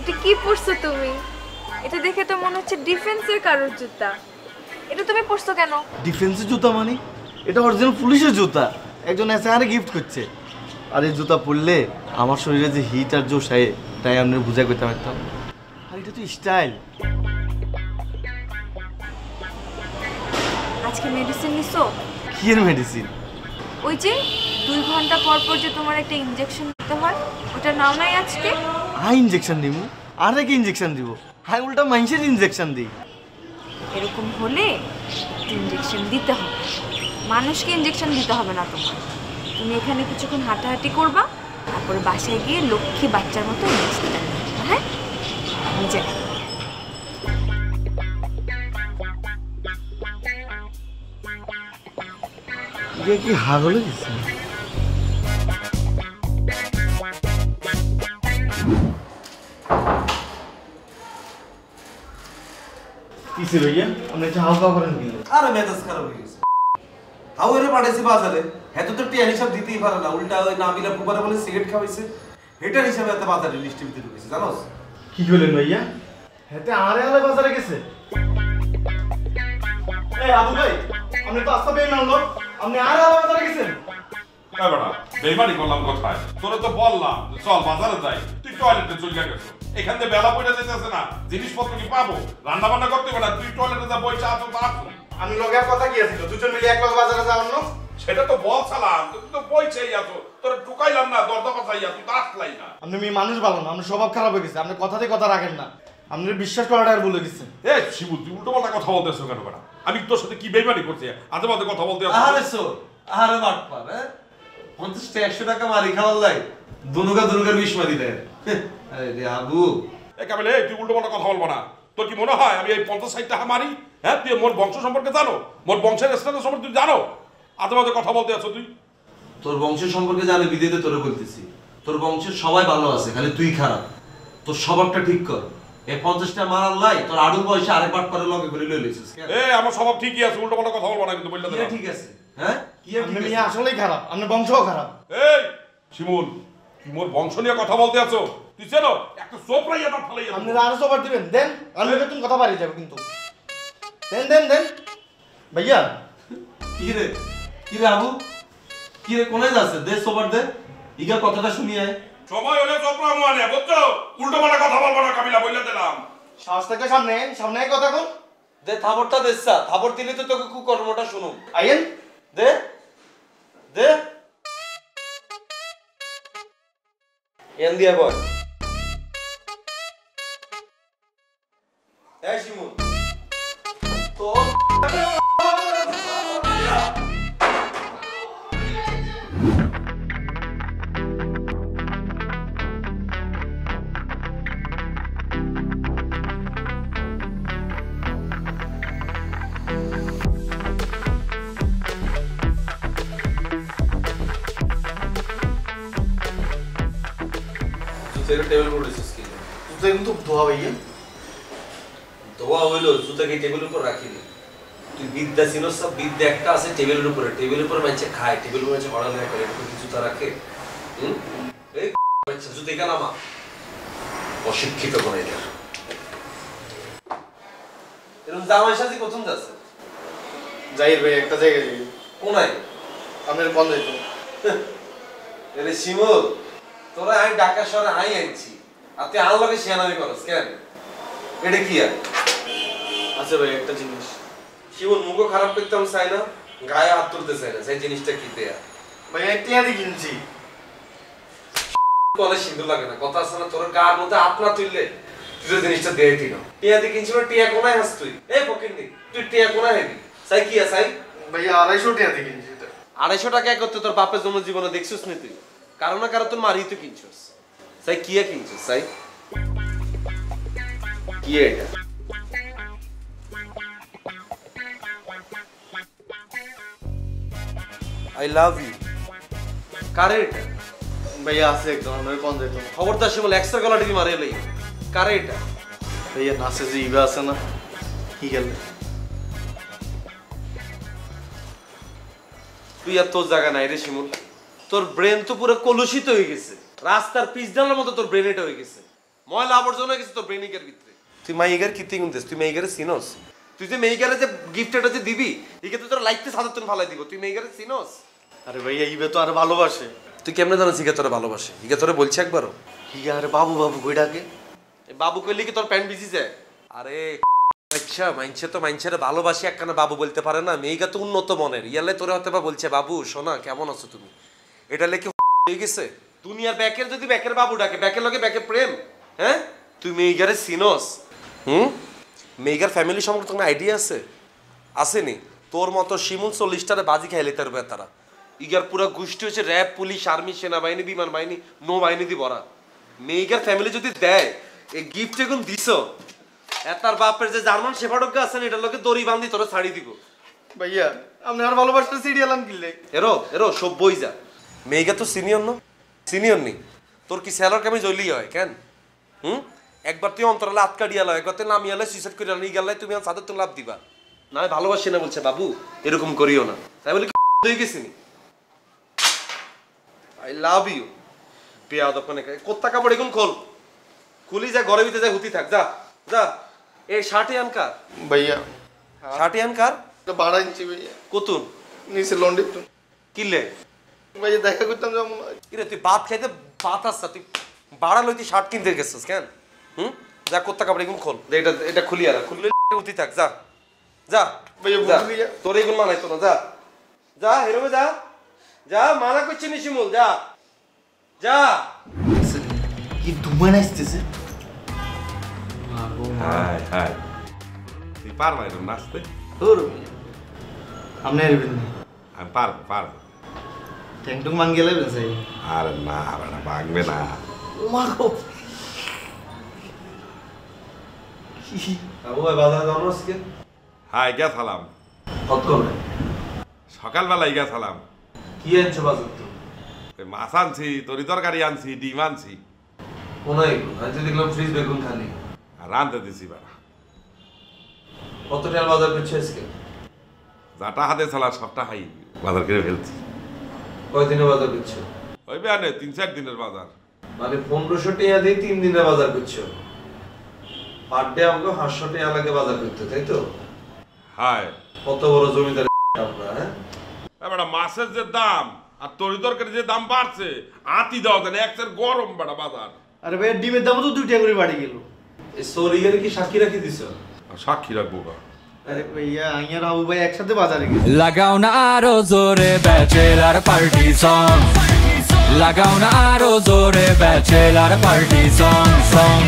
এটা কি পরছো তুমি? এটা দেখে তো মনে হচ্ছে ডিফেন্সের কারোর জুতা। এটা তুমি পরছো কেন? ডিফেন্সের জুতা মানে? এটা অরিজিনাল পুলিশের জুতা, একজন এসআইআরে গিফট করছে। আর এই জুতা পরলে আমার শরীরে যে হিট আর জোশ হয় তাই আপনি বুঝা করতে পারতাম। আর এটা তো স্টাইল। আজকে মেডিসিন নিছো? কি এর মেডিসিন? ওই যে 2 ঘন্টা পর পর যে তোমার একটা ইনজেকশন দিতে হয়, ওটা নাও নাই আজকে? হাই ইনজেকশন দিব? আর কি ইনজেকশন দিব? হাই উল্টা মানুষের ইনজেকশন দিই। এরকম হলে ইনজেকশন দিতে হবে, মানুষকে ইনজেকশন দিতে হবে না তোমার। তুমি এখানে কিছুক্ষণ হাঁটাহাঁটি করবা, তারপরে বাসায় গিয়ে লক্ষ্মী বাচ্চার মতো ইনজেকশন দেবে। হ্যাঁ, নিজে এটা কি হাগলে গেছে? কিসে ভাইয়া আপনি একটু হালকা করেন কিন্তু। আরে মেজাজ খারাপ হয়ে গেছে। হাউ এর পাঠাইছি বাজারে, এত তো টিয়া হিসাব দিতেই পারে না, উল্টা ওই নাবিলা ফুবারে বলে সিগারেট খাওয়াইছে, এটার হিসাবে এত বাজারে লিস্টের ভিতরে ঢুকেছে জানোস? কি বলেন ভাইয়া? হেতে আরে আলে বাজারে গেছে? এই আবু ভাই, আপনি তো আস্তা বেইমান লোক, আপনি আরে আলে বাজারে গেছেন? হ্যাঁ বেটা, বেইমানি করলাম কোথায়? তোরে তো বললাম চল বাজারে যাই, তুই টয়লেটে চলে গেছো। এখান থেকে বেলা পড়ে যেতেছে না, জিনিসপত্র কি পাবো? রান্না বান্না করতে হবে না, তুই টয়লেটে যা বই চা তো আসুন। আমি লগে কথা কি আছিল? দুজন মিলে এক লগে বাজারে যাওয়ার না? সেটা তো বলছিলাম, তুই তো বই চাই আছো, তোরে ঢুকাইলাম না, দরজা পাচাইয়া তুই তো আসলাই না। আপনি মেয়ে মানুষ ভালো না, আপনার স্বভাব খারাপ হয়ে গেছে, আপনি কথাতে কথা রাখেন না, আপনি বিশ্বাস করাটা আর ভুলে গেছেন। এ শিবু, তুই উল্টো পাল্টা কথা বলতেছো কেন বেটা? আমি তোর সাথে কি বেইমানি করছি? আজে বাজে কথা বলতে আছো। আরে সো, আরে বাটপার, হ্যাঁ 50 টা 100 টাকা মারি খাওয়ার লাই দুনুগার বিষ মারি দেয়। আরে রে আবু, এ কাবিলে তুই উল্টো পাল্টা কথা বলবো না। তোর কি মনে হয় আমি এই 50-60 টাকা মারি? হ্যাঁ, তুই মোর বংশ সম্পর্কে জানো? মোর বংশের স্ট্যাটাস সম্পর্কে তুই জানো? আজে বাজে কথা বলতে আছো তুই। তোর বংশের সম্পর্কে জানি বিদেতে তোরে বলতেছি, তোর বংশের সবাই ভালো আছে, খালি তুই খারাপ। তোর স্বভাবটা ঠিক কর। এই 50 টা মারার লাই তোর আড়ু বয়সে আরেক বাট করে লগে করে লই লইছিস। এ আমার স্বভাব ঠিকই আছে, উল্টো পাল্টা কথা বলবো না কিন্তু বললে কি না। ঠিক আছে? হ্যাঁ কি আপনি ঠিক মেয়ে আছে? আসলেই খারাপ, আপনার বংশও খারাপ। এই শিমুল, তুই মোর বংশ নিয়ে কথা বলতে আছো? তুই চেনো একটা চোপড়াই এটা ফেলাই আপনি আরো সবার দিবেন দেন, আমি তুমি কথা বাড়ি যাবে কিন্তু। দেন দেন দেন ভাইয়া। কি রে আবু, কি রে কোনে যাচ্ছে? দে সোবার দে, ইগা কথাটা শুনি আয়। সময় হলে চোপড়া মানে বুঝছো? উল্টো পাল্টা কথা বলবো না কাবিলা, বললে দিলাম। সাহস থেকে সামনে সামনে কথা কর। দে থাবরটা দেসা, থাবর দিলে তো তোকে কুকর্মটা শুনুম। আইয়েন দে দে এন দিয়া বল। এই শিমুল তো জুতের টেবিল উপর রেখেছিস কি? জুতা কিন্তু ধোয়া ভাইয়া। ধোয়া হইলো, জুতাকে টেবিলের উপর রাখিনি। তুই বিদ্যা ছিল সব, বিদ্যা একটা আছে টেবিলের উপরে, টেবিলের উপরে মানুষে খায়, টেবিলের উপরে পড়ালেখা করে, এরকম কি জুতা রাখে? এই বাচ্চা জুতা কেন আমা অশিক্ষিত করে এটা। এরকম জামাই সাজি প্রথম যাচ্ছে যাই ভাই একটা জায়গায় যাই। কোনায় আপনার বন্ধ হইতো। এরে শিমুল, তোরা আমি ঢাকা শহরে আনছি, আর তুই আমার লগে শিয়ানামি করস কেন? এটা কি আর? আচ্ছা ভাই একটা জিনিস, শিমুল মুখও খারাপ করতে আমি চাই না, গায়ে হাত তুলতে চাই না, সেই জিনিসটা কি দেয়া? ভাই টিয়াদি কিনছি। বলে সিন্ধু লাগে না, কথা আছে না, তোর গার মধ্যে হাত না তুললে তুই জিনিসটা দিয়ে দিল। টিয়া দিয়ে কিনছি, টিয়া কোনায় হাস তুই? এই ফকিন্নি, তুই টিয়া কোনায় হেবি? চাই কি চাই? ভাই 250 টিয়াদি কিনছি। 250 টাকা করতে তোর বাপের জন্য জীবনে দেখছিস নি তুই? কারণ না কারণ তোর মারি তো কিনছিস। চাই কি কিনছিস? চাই কি এটা? I love you. কারে এটা? ভাইয়া আছে একদম, আমার বন্ধ হইতো। খবরদার শিমুল, এক্সট্রা গলা টিভি মারে লই। কারে এটা? ভাইয়া নাচে যে ইবা আছে না, কি গেল? তুই আর তোর জায়গা নাই রে শিমুল। তোর ব্রেন তো পুরো কলুষিত হয়ে গেছে, রাস্তার পিচ ডালের মতো তোর ব্রেন এটা হয়ে গেছে। ময়লা আবর্জনা হয়ে গেছে তোর ব্রেনিকের ভিতরে। তুই মাইগার কি তিন দিস, তুই মেইগারে চিনোস? তুই যে মেইগারে যে গিফট এটা যে দিবি একে তো তোর লাইফতে সাদাতন ফালাই দিব, তুই মেইগারে চিনোস? আরে ভাইয়া ইবে তো আর ভালোবাসে। তুই কেমনে জানিস ইকে তোরে ভালোবাসে? ইকে তোরে বলছে একবারও? ইয়া আরে বাবু বাবু কইডাকে এই বাবু কইলি কি তোর প্যান্ট ভিজি যায়? আরে আচ্ছা মাইনছে তো মাইনছেরে ভালোবাসি একখানা বাবু বলতে পারে না, মেয়েগা তো উন্নত মনের, ইয়ালে তোরে হয়তো বা বলছে বাবু সোনা কেমন আছো তুমি, এটা লেখে হয়ে গেছে। দুনিয়ার ব্যাকের যদি ব্যাকের বাবু ডাকে, ব্যাকের লগে ব্যাকের প্রেম, হ্যাঁ? তুই মেয়েগারে চিনোস? মেয়েগার ফ্যামিলি সম্পর্কে তোমার আইডিয়া আছে? আসেনি? তোর মতো শিমুল 40টারে বাজি খাইলে তার তারা ইগার পুরো গোষ্ঠী হচ্ছে র্যাব, পুলিশ, আর্মি, সেনাবাহিনী, বিমান বাহিনী, নৌবাহিনী দিয়ে ভরা। মেয়েগার ফ্যামিলি যদি দেয় এই গিফট এখন দিছ, তার বাপের যে জার্মান শেফার্ডকে আছেন এটার লোকে দড়ি বান্ধি তোরা ছাড়ি দিব। ভাইয়া আপনি আর ভালোবাসতে সিরিয়াল আন কিনলে এরো সব বই যা। মেয়েগা তো সিনিয়র না, সিনিয়র নেই তোর কি স্যালার কামি জইলি হয় কেন? একবার তুই অন্তরালে আটকাড়িয়া লয়, একবার তুই নামিয়ালে সুইসাইড করিয়া নিয়ে গেলে তুমি আর সাদের তো লাভ দিবা না, ভালোবাসি না বলছে বাবু এরকম করিও না, তাই বলে কি হয়ে গেছিনি? আই লাভ ইউ পেয়াদ ওখানে কোত্তা কাপড় এখন খোল, খুলি যা ঘরের ভিতরে যা হুতি থাক, যা যা। এই শার্টে আনকার ভাইয়া, শার্টে আনকার বাড়া ইঞ্চি ভাইয়া কতুন নিচে লন্ডি কিনলে ভাইয়া দেখা করতাম যেমন। কিরে তুই ভাত খাইতে ভাত আসছা, তুই বাড়া লইতি শার্ট কিনতে গেছিস কেন? যা কোত্তা কাপড় এখন খোল, এটা এটা খুলি আর খুললে হুতি থাক, যা যা ভাইয়া তোর এইগুলো মানাই তো না, যা যা হেরোবে যা যা, মানা করছি নি শিমুল, যা যা। কি ধুমা নাচতেছে। হাই হাই তুই পারবা এরকম নাচতে? তোর আপনি আসবেন না, আমি পারবো ট্যাংটুং মান গেলে বেসাই। আরে না বেটা ভাঙবে না। মা গো আবু ভাই বাজার যাবো আজকে? হাই গেছালাম, কত করে? সকালবেলায় গেছালাম। কি আনছো বাজার তো? ওই মাছ আনছি, তরি তরকারি আনছি, ডিম আনছি, কোন এগুলো আনছি দেখলাম ফ্রিজ বেগুন খালি, আর রাঁধতে দিছি বেটা। কত টাকার বাজার করছো আজকে? যাটা হাতে ছাড়া সবটা হাই বাজার করে ফেলছি। কয়দিনের বাজার করছো? ওই বেয়ানে 3-4 দিনের বাজার। মানে 1500 টাকা দিয়ে 3 দিনের বাজার করছো? পার ডে আমাকে 500 টাকা লাগে বাজার করতে, তাই তো? হাই কত বড় জমিদার আমরা, হ্যাঁ? বেটা মাছের যে দাম আর তরি তরকারি যে দাম বাড়ছে, আতি দাও দেন একসের গরম বেটা বাজার। আরে ভাইয়া ডিমের দামও তো 2 টাকা করে বাড়ি গেল। এই সরিগারে কি সাক্ষী রাখি দিছো? সাক্ষী রাখবো গা। আরে ভাইয়া আমি আর আবু ভাই একসাথে বাজারে গেছি। লাগাও না আরো জোরে ব্যাচেলার পার্টি সং, লাগাও না আরো জোরে ব্যাচেলার পার্টি সং।